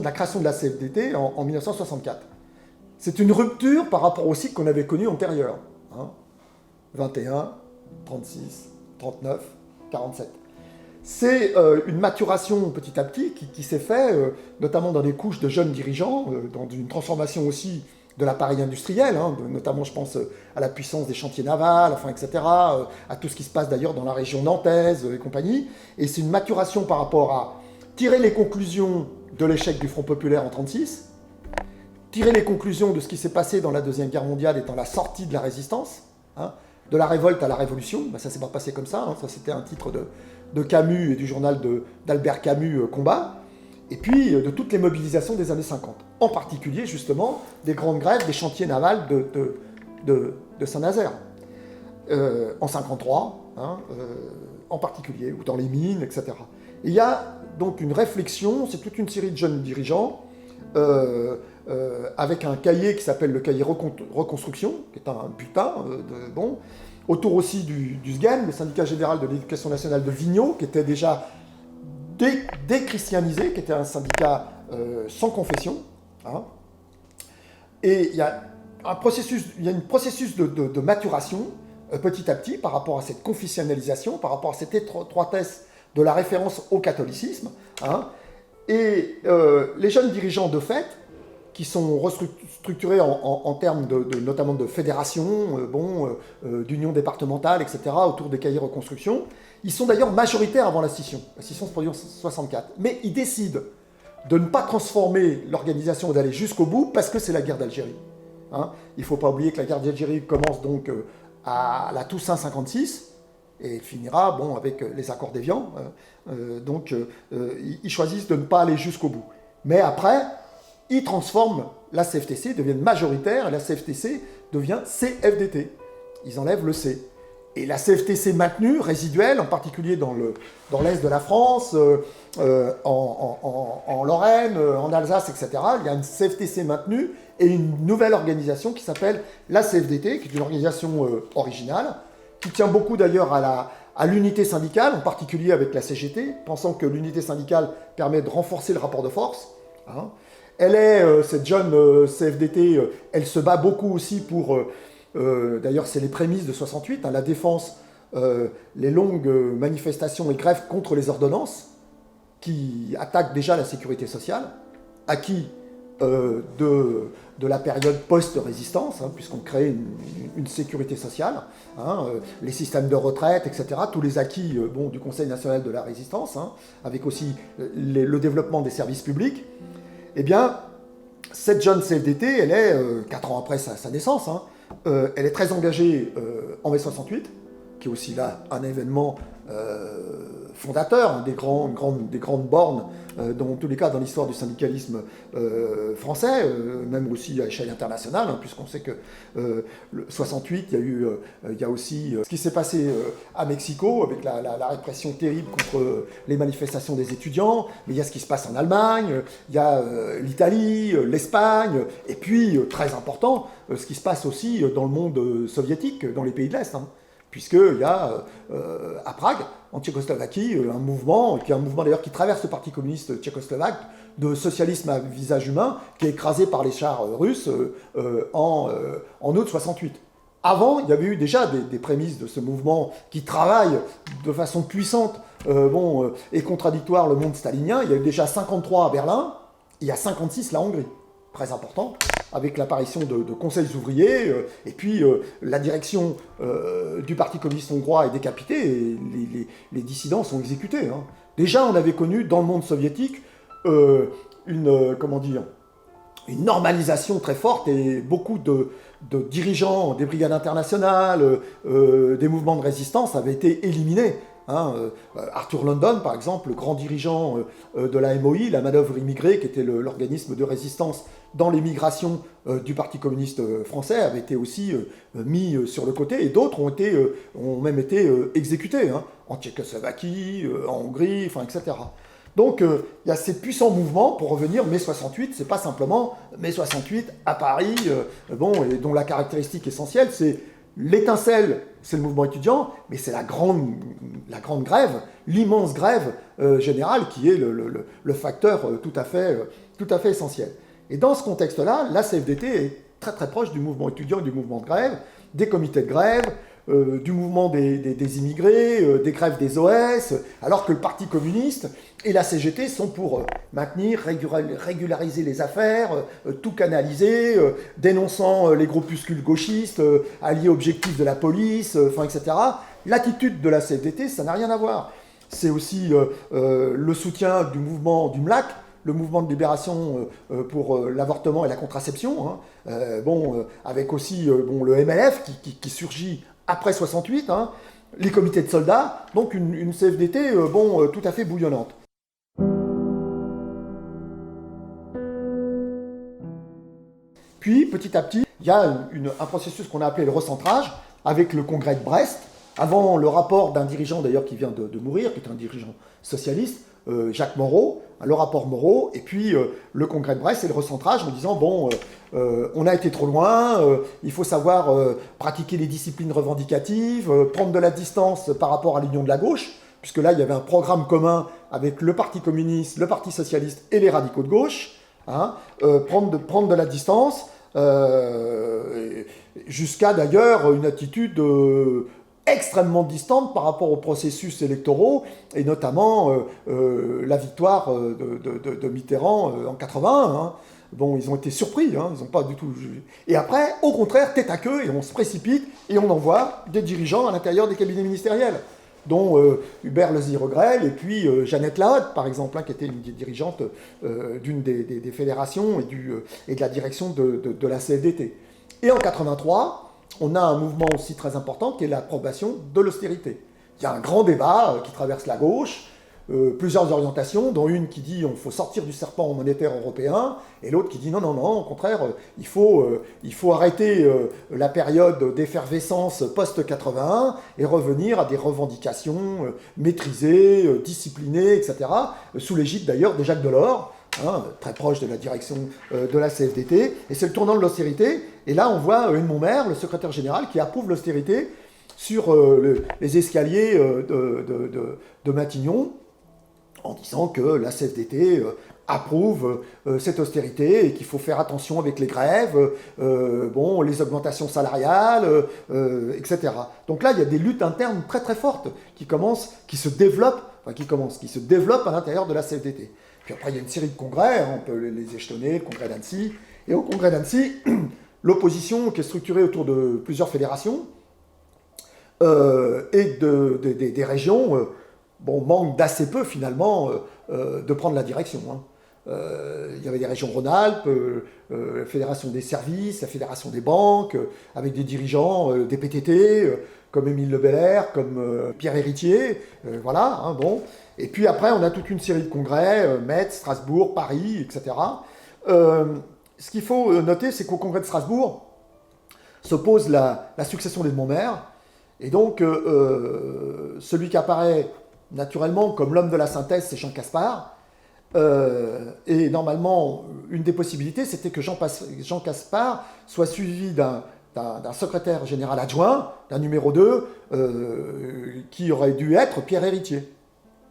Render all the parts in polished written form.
la création de la CFDT en 1964. C'est une rupture par rapport au cycle qu'on avait connu antérieur. Hein, 21, 36, 39, 47. C'est une maturation petit à petit qui s'est faite, notamment dans des couches de jeunes dirigeants, dans une transformation aussi de l'appareil industriel, hein, notamment je pense à la puissance des chantiers navals, enfin, etc., à tout ce qui se passe d'ailleurs dans la région nantaise et compagnie. Et c'est une maturation par rapport à tirer les conclusions de l'échec du Front populaire en 1936, tirer les conclusions de ce qui s'est passé dans la Deuxième Guerre mondiale et dans la sortie de la résistance, hein, de la révolte à la révolution. Ben, ça ne s'est pas passé comme ça, hein, ça c'était un titre de Camus et du journal d'Albert Camus, Combat, et puis de toutes les mobilisations des années 50, en particulier justement des grandes grèves des chantiers navals de Saint-Nazaire, en 53, hein, en particulier, ou dans les mines, etc. Et il y a donc une réflexion, c'est toute une série de jeunes dirigeants, avec un cahier qui s'appelle le cahier Reconstruction, qui est un butin, autour aussi du SGEN, le syndicat général de l'éducation nationale de Vigneault, qui était déjà déchristianisé, qui était un syndicat sans confession. Hein. Et il y a un processus de maturation petit à petit par rapport à cette confessionnalisation, par rapport à cette étroitesse de la référence au catholicisme. Hein. Et les jeunes dirigeants de fait, qui sont restructurés en termes notamment de fédération, d'union départementale, etc., autour des cahiers reconstruction. Ils sont d'ailleurs majoritaires avant la scission. La scission se produit en 1964. Mais ils décident de ne pas transformer l'organisation et d'aller jusqu'au bout parce que c'est la guerre d'Algérie. Hein, il ne faut pas oublier que la guerre d'Algérie commence donc à la Toussaint 56 et finira avec les accords d'Évian. Ils choisissent de ne pas aller jusqu'au bout. Mais après, ils transforment la CFTC, deviennent majoritaires, et la CFTC devient CFDT. Ils enlèvent le C. Et la CFTC maintenue, résiduelle, en particulier dans l'Est de la France, en Lorraine, en Alsace, etc., il y a une CFTC maintenue et une nouvelle organisation qui s'appelle la CFDT, qui est une organisation originale, qui tient beaucoup d'ailleurs à l'unité syndicale, en particulier avec la CGT, pensant que l'unité syndicale permet de renforcer le rapport de force. Hein. Elle est, cette jeune CFDT, elle se bat beaucoup aussi pour, d'ailleurs c'est les prémices de 68, hein, la défense, les longues manifestations et grèves contre les ordonnances, qui attaquent déjà la sécurité sociale, acquis de la période post-résistance, hein, puisqu'on crée une sécurité sociale, hein, les systèmes de retraite, etc., tous les acquis du Conseil national de la résistance, hein, avec aussi le développement des services publics. Eh bien, cette jeune CFDT, elle est, 4 ans après sa naissance, hein, elle est très engagée en mai 68, qui est aussi là un événement fondateur, hein, des grandes bornes, dans tous les cas dans l'histoire du syndicalisme français, même aussi à échelle internationale, hein, puisqu'on sait que le 68, il y a aussi ce qui s'est passé à Mexico, avec la répression terrible contre les manifestations des étudiants, mais il y a ce qui se passe en Allemagne, il y a l'Italie, l'Espagne, et puis, très important, ce qui se passe aussi dans le monde soviétique, dans les pays de l'Est, hein, puisqu'il y a à Prague, en Tchécoslovaquie, un mouvement d'ailleurs qui traverse le Parti communiste tchécoslovaque, de socialisme à visage humain, qui est écrasé par les chars russes en août 68. Avant, il y avait eu déjà des prémices de ce mouvement qui travaille de façon puissante et contradictoire le monde stalinien. Il y a eu déjà 53 à Berlin, il y a 56 la Hongrie. Très important, avec l'apparition de conseils ouvriers, et puis la direction du Parti communiste hongrois est décapitée, et les dissidents sont exécutés. Hein. Déjà, on avait connu dans le monde soviétique une normalisation très forte, et beaucoup de dirigeants des brigades internationales, des mouvements de résistance avaient été éliminés. Hein, Arthur London, par exemple, le grand dirigeant de la MOI, la manœuvre immigrée, qui était l'organisme de résistance dans les migrations du Parti communiste français, avait été aussi mis sur le côté, et d'autres ont même été exécutés, hein, en Tchécoslovaquie, en Hongrie, etc. Donc il y a ces puissants mouvements, pour revenir, mai 68, c'est pas simplement mai 68 à Paris, et dont la caractéristique essentielle, c'est L'étincelle, c'est le mouvement étudiant, mais c'est la grande grève, l'immense grève générale qui est le facteur tout à fait essentiel. Et dans ce contexte-là, la CFDT est très très proche du mouvement étudiant et du mouvement de grève, des comités de grève, du mouvement des immigrés, des grèves des OS, alors que le Parti communiste et la CGT sont pour maintenir, régulariser les affaires, tout canaliser, dénonçant les groupuscules gauchistes, alliés objectifs de la police, etc. L'attitude de la CFDT, ça n'a rien à voir. C'est aussi le soutien du mouvement du MLAC, le mouvement de libération pour l'avortement et la contraception, avec aussi le MLF qui surgit après 68, les comités de soldats, donc une CFDT tout à fait bouillonnante. Puis, petit à petit, il y a un processus qu'on a appelé le recentrage, avec le congrès de Brest, avant le rapport d'un dirigeant d'ailleurs qui vient de mourir, qui est un dirigeant socialiste, Jacques Moreau, le rapport Moreau, et puis le congrès de Brest et le recentrage en disant on a été trop loin, il faut savoir pratiquer les disciplines revendicatives, prendre de la distance par rapport à l'union de la gauche, puisque là il y avait un programme commun avec le Parti communiste, le Parti socialiste et les radicaux de gauche, prendre de la distance, jusqu'à d'ailleurs une attitude extrêmement distante par rapport aux processus électoraux, et notamment la victoire de Mitterrand en 81. Ils ont été surpris, ils n'ont pas du tout... Et après, au contraire, tête à queue, et on se précipite, et on envoie des dirigeants à l'intérieur des cabinets ministériels, dont Hubert Lezy-Regrel, et puis Jeannette Lahotte, par exemple, qui était une dirigeante d'une des fédérations et de la direction de la CFDT. Et en 83, on a un mouvement aussi très important qui est l'approbation de l'austérité. Il y a un grand débat qui traverse la gauche, plusieurs orientations, dont une qui dit qu'il faut sortir du serpent monétaire européen, et l'autre qui dit non, au contraire, il faut arrêter la période d'effervescence post-81 et revenir à des revendications maîtrisées, disciplinées, etc., sous l'égide d'ailleurs de Jacques Delors, très proche de la direction de la CFDT, et c'est le tournant de l'austérité. Et là, on voit Edmond Maire, le secrétaire général, qui approuve l'austérité sur les escaliers de Matignon, en disant que la CFDT approuve cette austérité et qu'il faut faire attention avec les grèves, les augmentations salariales, etc. Donc là, il y a des luttes internes très très fortes qui se développent à l'intérieur de la CFDT. Puis après, il y a une série de congrès, on peut les échelonner, le congrès d'Annecy. Et au congrès d'Annecy, l'opposition qui est structurée autour de plusieurs fédérations et des régions, manque d'assez peu finalement de prendre la direction. Il y avait des régions Rhône-Alpes, la fédération des services, la fédération des banques, avec des dirigeants des PTT, comme Émile Le Belair, comme Pierre Héritier, Et puis après, on a toute une série de congrès, Metz, Strasbourg, Paris, etc. Ce qu'il faut noter, c'est qu'au congrès de Strasbourg s'oppose la succession d'Edmond Maire, et donc celui qui apparaît naturellement comme l'homme de la synthèse, c'est Jean Caspar. Et normalement, une des possibilités, c'était que Jean Caspar soit suivi d'un secrétaire général adjoint, d'un numéro 2, qui aurait dû être Pierre Héritier.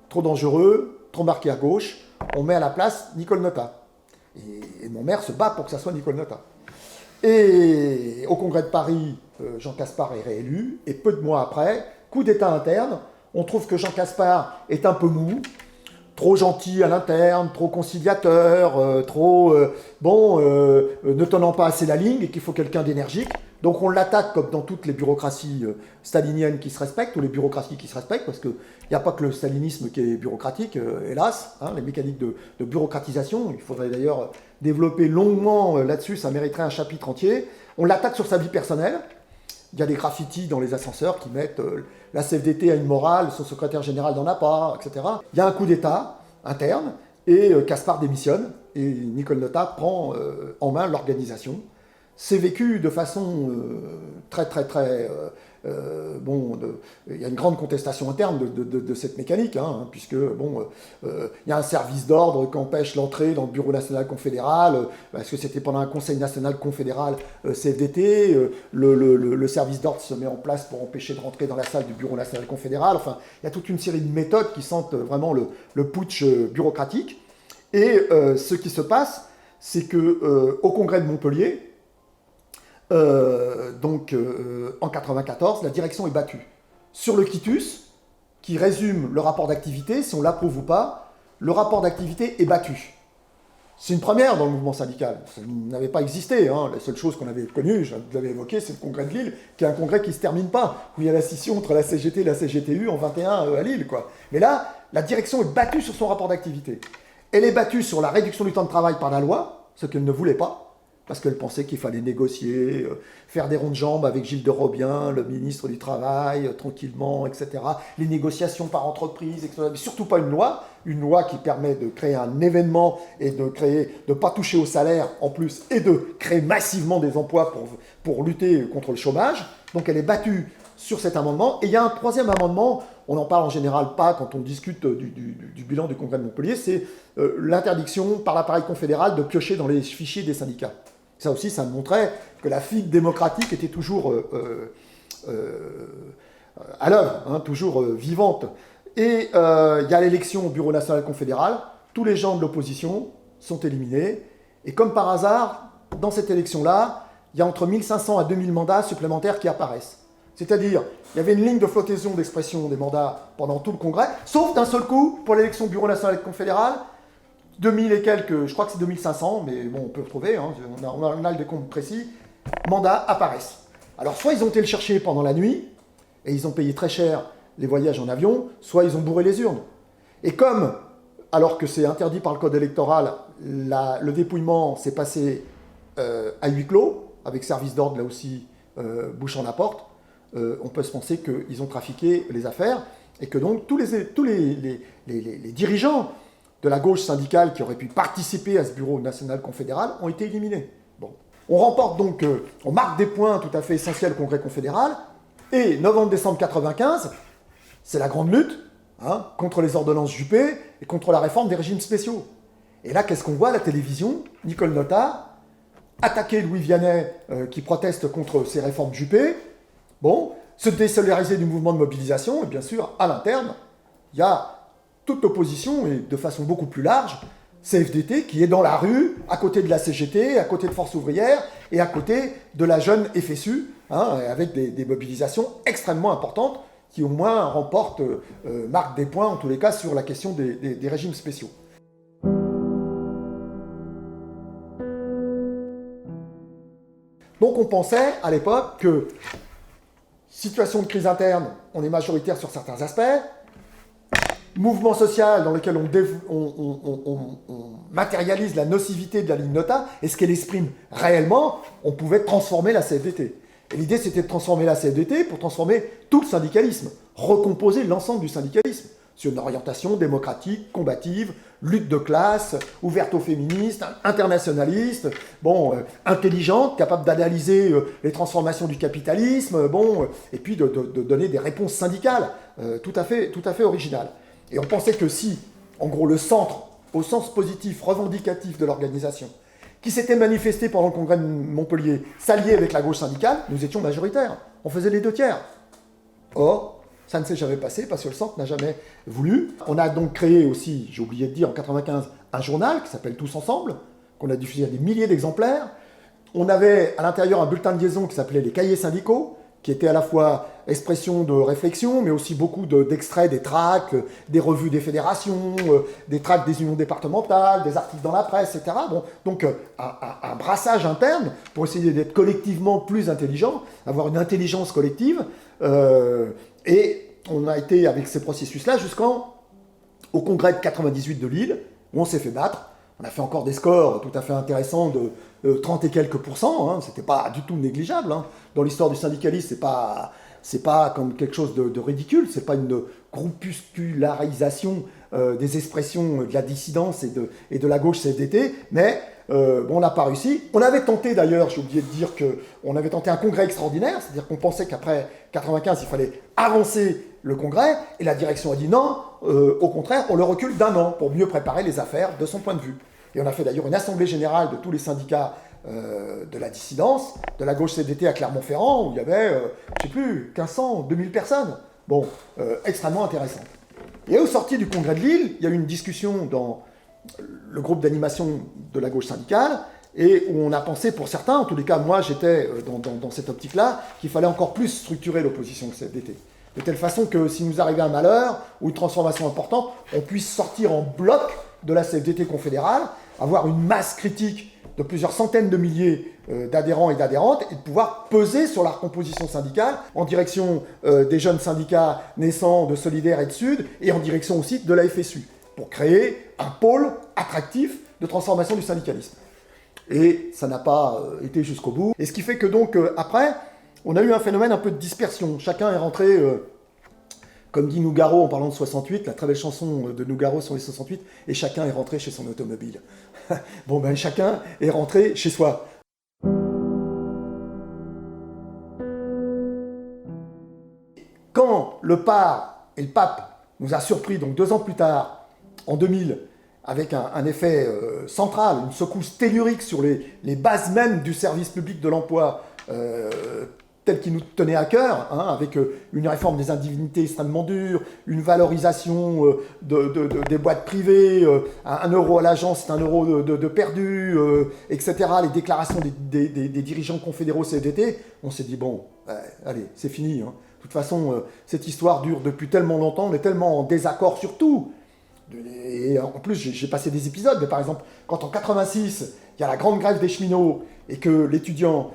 Trop dangereux, trop marqué à gauche, on met à la place Nicole Notat. Et mon maire se bat pour que ça soit Nicole Notat. Et au congrès de Paris, Jean Caspar est réélu, et peu de mois après, coup d'état interne, on trouve que Jean Caspar est un peu mou, trop gentil à l'interne, trop conciliateur, ne tenant pas assez la ligne, et qu'il faut quelqu'un d'énergique. Donc on l'attaque comme dans toutes les bureaucraties staliniennes qui se respectent, ou les bureaucraties qui se respectent, parce qu'il n'y a pas que le stalinisme qui est bureaucratique, hélas, les mécaniques de bureaucratisation, il faudrait d'ailleurs développer longuement là-dessus, ça mériterait un chapitre entier. On l'attaque sur sa vie personnelle, il y a des graffitis dans les ascenseurs qui mettent la CFDT a une morale, son secrétaire général n'en a pas, etc. Il y a un coup d'état interne, et Caspar démissionne, et Nicole Notat prend en main l'organisation. C'est vécu de façon très il y a une grande contestation interne de cette mécanique, hein, puisque il y a un service d'ordre qui empêche l'entrée dans le Bureau national confédéral, parce que c'était pendant un Conseil national confédéral CFDT, le service d'ordre se met en place pour empêcher de rentrer dans la salle du Bureau national confédéral. Enfin, il y a toute une série de méthodes qui sentent vraiment le putsch bureaucratique. Et ce qui se passe, c'est que au congrès de Montpellier, en 94, la direction est battue. Sur le quitus, qui résume le rapport d'activité, si on l'approuve ou pas, le rapport d'activité est battu. C'est une première dans le mouvement syndical. Ça n'avait pas existé. Hein. La seule chose qu'on avait connue, je l'avais évoqué, c'est le congrès de Lille, qui est un congrès qui ne se termine pas, où il y a la scission entre la CGT et la CGTU en 21 à Lille, quoi. Mais là, la direction est battue sur son rapport d'activité. Elle est battue sur la réduction du temps de travail par la loi, ce qu'elle ne voulait pas, parce qu'elle pensait qu'il fallait négocier, faire des ronds de jambes avec Gilles de Robien, le ministre du Travail, tranquillement, etc. Les négociations par entreprise, etc. Mais surtout pas une loi qui permet de créer un événement et de ne pas toucher au salaire en plus, et de créer massivement des emplois pour lutter contre le chômage. Donc elle est battue sur cet amendement. Et il y a un troisième amendement, on n'en parle en général pas quand on discute du bilan du congrès de Montpellier, c'est l'interdiction par l'appareil confédéral de piocher dans les fichiers des syndicats. Ça aussi, ça montrait que la figue démocratique était toujours à l'œuvre, hein, toujours vivante. Et il y a l'élection au Bureau national confédéral, tous les gens de l'opposition sont éliminés, et comme par hasard, dans cette élection-là, il y a entre 1500 à 2000 mandats supplémentaires qui apparaissent. C'est-à-dire, il y avait une ligne de flottaison d'expression des mandats pendant tout le congrès, sauf d'un seul coup, pour l'élection au Bureau national confédéral, 2000 et quelques, je crois que c'est 2500, mais bon, on peut retrouver, hein, on a le décompte précis, mandats apparaissent. Alors, soit ils ont été le chercher pendant la nuit, et ils ont payé très cher les voyages en avion, soit ils ont bourré les urnes. Et comme, alors que c'est interdit par le code électoral, le dépouillement s'est passé à huis clos, avec service d'ordre là aussi bouchant la porte, on peut se penser qu'ils ont trafiqué les affaires, et que donc tous les dirigeants de la gauche syndicale qui auraient pu participer à ce bureau national confédéral ont été éliminés. Bon. On remporte donc, on marque des points tout à fait essentiels au congrès confédéral, et novembre-décembre 95, c'est la grande lutte contre les ordonnances Juppé et contre la réforme des régimes spéciaux. Et là, qu'est-ce qu'on voit à la télévision? Nicole Notat attaquer Louis Vianney qui proteste contre ces réformes Juppé, se désolidariser du mouvement de mobilisation, et bien sûr, à l'interne, il y a toute l'opposition, et de façon beaucoup plus large, CFDT, qui est dans la rue, à côté de la CGT, à côté de Force ouvrière, et à côté de la jeune FSU, avec des mobilisations extrêmement importantes, qui au moins remportent, marquent des points, en tous les cas, sur la question des régimes spéciaux. Donc on pensait, à l'époque, que situation de crise interne, on est majoritaire sur certains aspects, mouvement social dans lequel on matérialise la nocivité de la ligne Notat, et ce qu'elle exprime réellement, on pouvait transformer la CFDT. Et l'idée, c'était de transformer la CFDT pour transformer tout le syndicalisme, recomposer l'ensemble du syndicalisme sur une orientation démocratique, combative, lutte de classe, ouverte aux féministes, internationaliste, intelligente, capable d'analyser les transformations du capitalisme, et puis de donner des réponses syndicales tout à fait originales. Et on pensait que si, en gros, le centre, au sens positif, revendicatif de l'organisation, qui s'était manifesté pendant le congrès de Montpellier, s'alliait avec la gauche syndicale, nous étions majoritaires. On faisait les 2/3. Or, ça ne s'est jamais passé parce que le centre n'a jamais voulu. On a donc créé aussi, j'ai oublié de dire, en 95, un journal qui s'appelle Tous Ensemble, qu'on a diffusé à des milliers d'exemplaires. On avait à l'intérieur un bulletin de liaison qui s'appelait les Cahiers syndicaux, qui était à la fois expression de réflexion, mais aussi beaucoup d'extraits des tracts, des revues des fédérations, des tracts des unions départementales, des articles dans la presse, etc. Donc un brassage interne pour essayer d'être collectivement plus intelligent, avoir une intelligence collective. Et on a été avec ces processus-là jusqu'au congrès de 98 de Lille, où on s'est fait battre. On a fait encore des scores tout à fait intéressants de 30 et quelques %, c'était pas du tout négligeable. Dans l'histoire du syndicalisme, c'est pas comme quelque chose de ridicule, c'est pas une groupuscularisation des expressions de la dissidence et de la gauche CFDT, mais on n'a pas réussi. On avait tenté d'ailleurs, j'ai oublié de dire qu'on avait tenté un congrès extraordinaire, c'est-à-dire qu'on pensait qu'après 95, il fallait avancer le congrès, et la direction a dit non, au contraire, on le recule d'1 an pour mieux préparer les affaires de son point de vue. Et on a fait d'ailleurs une assemblée générale de tous les syndicats de la dissidence, de la gauche CFDT à Clermont-Ferrand, où il y avait, je sais plus, 1500, 2000 personnes. Bon, extrêmement intéressant. Et au sorti du congrès de Lille, il y a eu une discussion dans le groupe d'animation de la gauche syndicale, et où on a pensé, pour certains, en tous les cas, moi j'étais dans cette optique-là, qu'il fallait encore plus structurer l'opposition de CFDT. De telle façon que si nous arrivait un malheur ou une transformation importante, on puisse sortir en bloc de la CFDT confédérale, avoir une masse critique de plusieurs centaines de milliers d'adhérents et d'adhérentes, et de pouvoir peser sur la recomposition syndicale en direction des jeunes syndicats naissants de Solidaire et de Sud, et en direction aussi de la FSU, pour créer un pôle attractif de transformation du syndicalisme. Et ça n'a pas été jusqu'au bout. Et ce qui fait que donc, après, on a eu un phénomène un peu de dispersion. Chacun est rentré, comme dit Nougaro en parlant de 68, la très belle chanson de Nougaro sur les 68, et chacun est rentré chez son automobile. Bon ben, chacun est rentré chez soi. Quand le Par et le Pape nous a surpris, donc 2 ans plus tard, en 2000, avec un effet central, une secousse tellurique sur les bases mêmes du service public de l'emploi, tel qu'il nous tenait à cœur, hein, avec une réforme des indemnités extrêmement dure, une valorisation des boîtes privées, 1 euro à l'agence, c'est 1 euro de perdu, etc. Les déclarations des dirigeants confédéraux CFDT, on s'est dit, bon, allez, c'est fini. Hein. De toute façon, cette histoire dure depuis tellement longtemps, on est tellement en désaccord sur tout. Et en plus, j'ai passé des épisodes, mais par exemple, quand en 86, il y a la grande grève des cheminots et que l'étudiant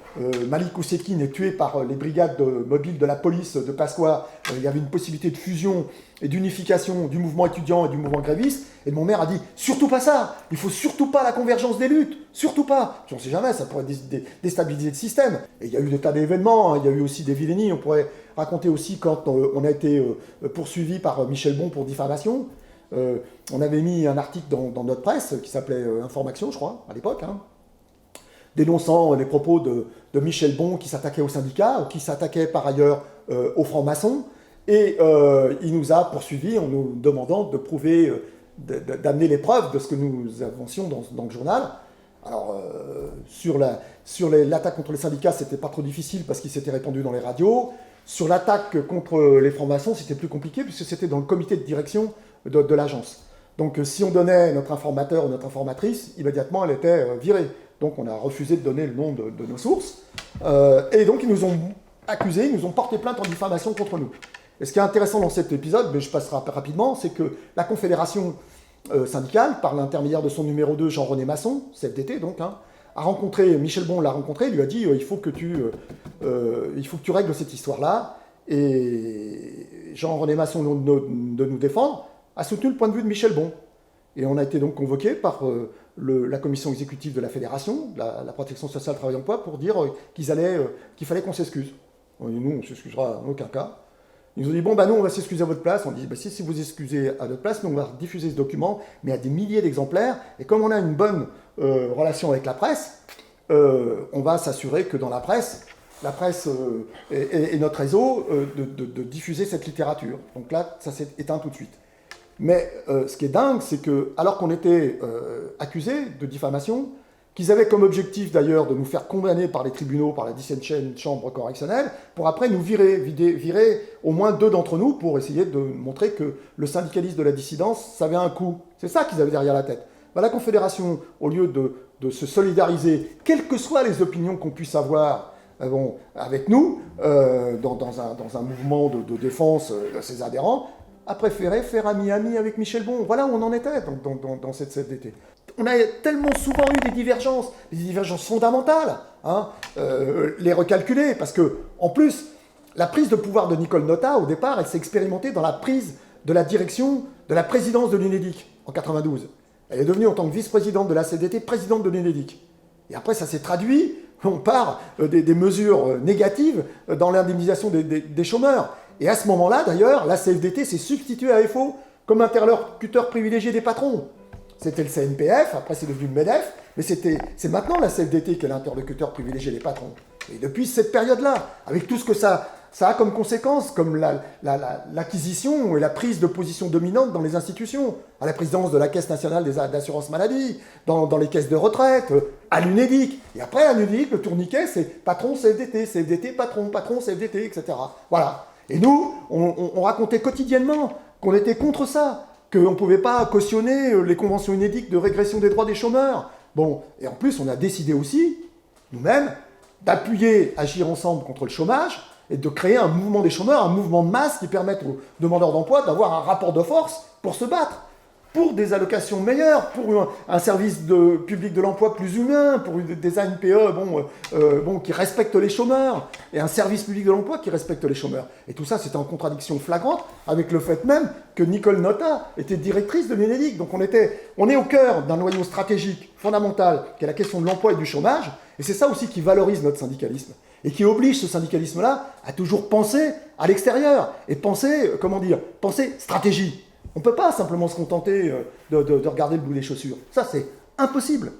Malik Oussekine est tué par les brigades mobiles de la police de Pasqua, il y avait une possibilité de fusion et d'unification du mouvement étudiant et du mouvement gréviste, et mon maire a dit « Surtout pas ça, il faut surtout pas la convergence des luttes, surtout pas !» On ne sait jamais, ça pourrait déstabiliser le système. Et il y a eu des tas d'événements, hein, il y a eu aussi des vilainies, on pourrait raconter aussi quand on a été poursuivi par Michel Bon pour diffamation. On avait mis un article dans notre presse qui s'appelait Information, je crois, à l'époque, hein, dénonçant les propos de Michel Bon qui s'attaquait aux syndicats, ou qui s'attaquait par ailleurs aux francs-maçons, et il nous a poursuivis en nous demandant de prouver, d'amener les preuves de ce que nous avancions dans le journal. Alors, sur l'attaque contre les syndicats, c'était pas trop difficile parce qu'il s'était répandu dans les radios. Sur l'attaque contre les francs-maçons, c'était plus compliqué puisque c'était dans le comité de direction de l'agence. Donc si on donnait notre informateur ou notre informatrice, immédiatement elle était virée. Donc on a refusé de donner le nom de nos sources. Et donc ils nous ont accusés, ils nous ont porté plainte en diffamation contre nous. Et ce qui est intéressant dans cet épisode, mais je passerai rapidement, c'est que la Confédération syndicale, par l'intermédiaire de son numéro 2, Jean-René Masson, CFDT donc, hein, a rencontré, Michel Bon l'a rencontré, il lui a dit il faut que tu règles cette histoire-là. Et Jean-René Masson, de nous défendre, a soutenu le point de vue de Michel Bon. Et on a été donc convoqué par la commission exécutive de la Fédération, la protection sociale, travail et emploi, pour dire qu'il fallait qu'on s'excuse. On dit, nous, on ne s'excusera en aucun cas. Ils nous ont dit, bon, nous, on va s'excuser à votre place. On dit, si vous excusez à notre place, nous, on va diffuser ce document, mais à des milliers d'exemplaires. Et comme on a une bonne relation avec la presse, on va s'assurer que dans la presse et notre réseau, de diffuser cette littérature. Donc là, ça s'est éteint tout de suite. Mais ce qui est dingue, c'est que, alors qu'on était accusés de diffamation, qu'ils avaient comme objectif d'ailleurs de nous faire condamner par les tribunaux, par la 17e chambre correctionnelle, pour après nous virer au moins 2 d'entre nous pour essayer de montrer que le syndicalisme de la dissidence, ça avait un coût. C'est ça qu'ils avaient derrière la tête. La Confédération, au lieu de se solidariser, quelles que soient les opinions qu'on puisse avoir avec nous, dans un mouvement de défense de ses adhérents, a préféré faire ami-ami avec Michel Bon. Voilà où on en était dans cette CFDT. On a tellement souvent eu des divergences fondamentales, hein, les recalculer, parce que, en plus, la prise de pouvoir de Nicole Notat, au départ, elle s'est expérimentée dans la prise de la direction de la présidence de l'UNEDIC, en 92. Elle est devenue, en tant que vice-présidente de la CFDT, présidente de l'UNEDIC. Et après, ça s'est traduit, on part des mesures négatives dans l'indemnisation des chômeurs. Et à ce moment-là, d'ailleurs, la CFDT s'est substituée à FO comme interlocuteur privilégié des patrons. c'était le CNPF, après c'est devenu le MEDEF, mais c'est maintenant la CFDT qui est l'interlocuteur privilégié des patrons. Et depuis cette période-là, avec tout ce que ça a comme conséquence, comme l'acquisition et la prise de position dominante dans les institutions, à la présidence de la Caisse nationale d'assurance maladie, dans les caisses de retraite, à l'UNEDIC. Et après, à l'UNEDIC, le tourniquet, c'est patron CFDT, CFDT patron, patron CFDT, etc. Voilà. Et nous, on racontait quotidiennement qu'on était contre ça, qu'on ne pouvait pas cautionner les conventions UNEDIC de régression des droits des chômeurs. Bon, et en plus, on a décidé aussi, nous-mêmes, d'appuyer Agir ensemble contre le chômage et de créer un mouvement des chômeurs, un mouvement de masse qui permette aux demandeurs d'emploi d'avoir un rapport de force pour se battre, pour des allocations meilleures, pour un service public de l'emploi plus humain, pour des ANPE qui respectent les chômeurs, et un service public de l'emploi qui respecte les chômeurs. Et tout ça, c'était en contradiction flagrante avec le fait même que Nicole Notat était directrice de l'UNEDIC. Donc on est au cœur d'un noyau stratégique fondamental, qui est la question de l'emploi et du chômage, et c'est ça aussi qui valorise notre syndicalisme, et qui oblige ce syndicalisme-là à toujours penser à l'extérieur, et penser stratégie. On ne peut pas simplement se contenter de regarder le bout des chaussures. Ça, c'est impossible.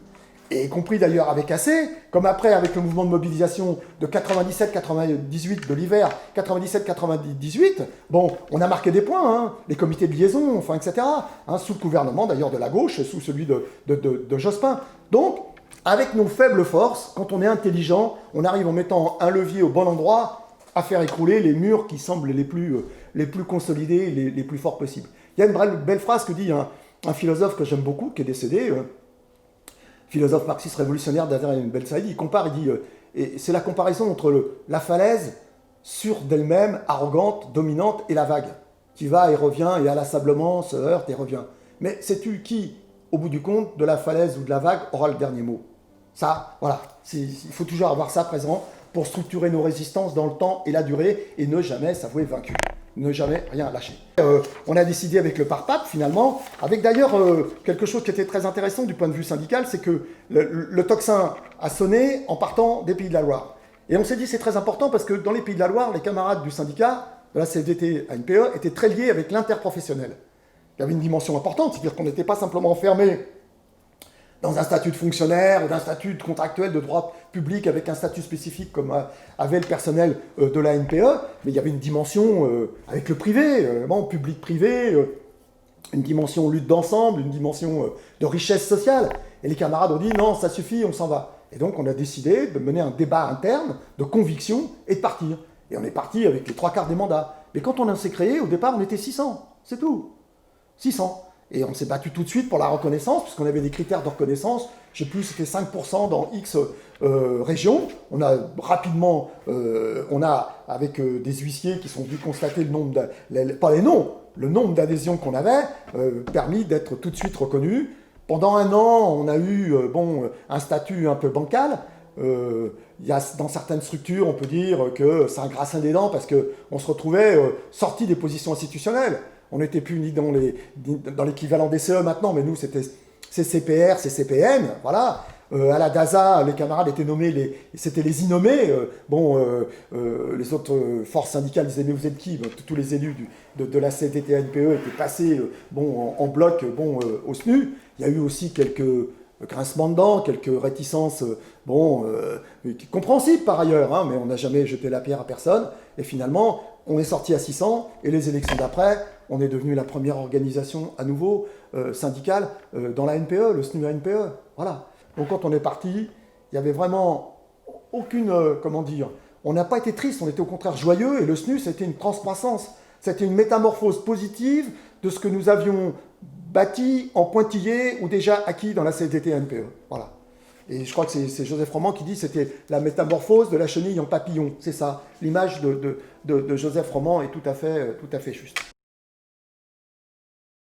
Et y compris d'ailleurs avec AC, comme après avec le mouvement de mobilisation de 97-98, de l'hiver 97-98, bon, on a marqué des points, hein, les comités de liaison, enfin, etc., hein, sous le gouvernement d'ailleurs de la gauche, sous celui de Jospin. Donc, avec nos faibles forces, quand on est intelligent, on arrive en mettant un levier au bon endroit à faire écrouler les murs qui semblent les plus consolidés, les plus forts possibles. Il y a une belle phrase que dit un philosophe que j'aime beaucoup, qui est décédé, philosophe marxiste révolutionnaire Nader Ben Saïd. Il compare, il dit, et c'est la comparaison entre la falaise sûre d'elle-même, arrogante, dominante, et la vague, qui va et revient, et inlassablement se heurte et revient. Mais sais-tu qui, au bout du compte, de la falaise ou de la vague, aura le dernier mot? Ça, voilà, il faut toujours avoir ça présent pour structurer nos résistances dans le temps et la durée, et ne jamais s'avouer vaincu. Ne jamais rien lâcher. On a décidé avec le PARPAP, finalement, avec d'ailleurs quelque chose qui était très intéressant du point de vue syndical, c'est que le tocsin a sonné en partant des Pays de la Loire. Et on s'est dit c'est très important parce que dans les Pays de la Loire, les camarades du syndicat, de la CFDT ANPE, étaient très liés avec l'interprofessionnel. Il y avait une dimension importante, c'est-à-dire qu'on n'était pas simplement enfermé dans un statut de fonctionnaire ou d'un statut de contractuel de droit public avec un statut spécifique comme avait le personnel de la NPE, mais il y avait une dimension avec le privé, public-privé, une dimension lutte d'ensemble, une dimension de richesse sociale. Et les camarades ont dit non, ça suffit, on s'en va. Et donc on a décidé de mener un débat interne de conviction et de partir. Et on est parti avec les 3/4 des mandats. Mais quand on s'est créé, au départ, on était 600, c'est tout. 600. Et on s'est battu tout de suite pour la reconnaissance, puisqu'on avait des critères de reconnaissance. Je ne sais plus, c'était 5% dans X régions. On a rapidement, avec des huissiers qui sont venus constater le nombre, pas les noms, le nombre d'adhésions qu'on avait, permis d'être tout de suite reconnus. Pendant un an, on a eu un statut un peu bancal. Dans certaines structures, on peut dire que c'est un grassin des dents, parce qu'on se retrouvait sorti des positions institutionnelles. On n'était plus ni dans l'équivalent des CE maintenant, mais nous, c'était CCPR, CCPN, voilà. À la DASA, les camarades étaient nommés, c'était les innommés. Les autres forces syndicales disaient, mais vous êtes qui? Tous les élus de la CFDT-NPE étaient passés en bloc au SNU. Il y a eu aussi quelques grincements de dents, quelques réticences compréhensibles par ailleurs, hein, mais on n'a jamais jeté la pierre à personne. Et finalement, on est sorti à 600, et les élections d'après, on est devenu la première organisation à nouveau syndicale dans la NPE, le SNU NPE. Voilà. Donc quand on est parti, il n'y avait vraiment aucune, on n'a pas été triste, on était au contraire joyeux, et le SNU, c'était une transcroissance, c'était une métamorphose positive de ce que nous avions bâti en pointillé ou déjà acquis dans la CFDT NPE. Voilà. Et je crois que c'est Joseph Roman qui dit que c'était la métamorphose de la chenille en papillon. C'est ça. L'image de Joseph Roman est tout à fait juste.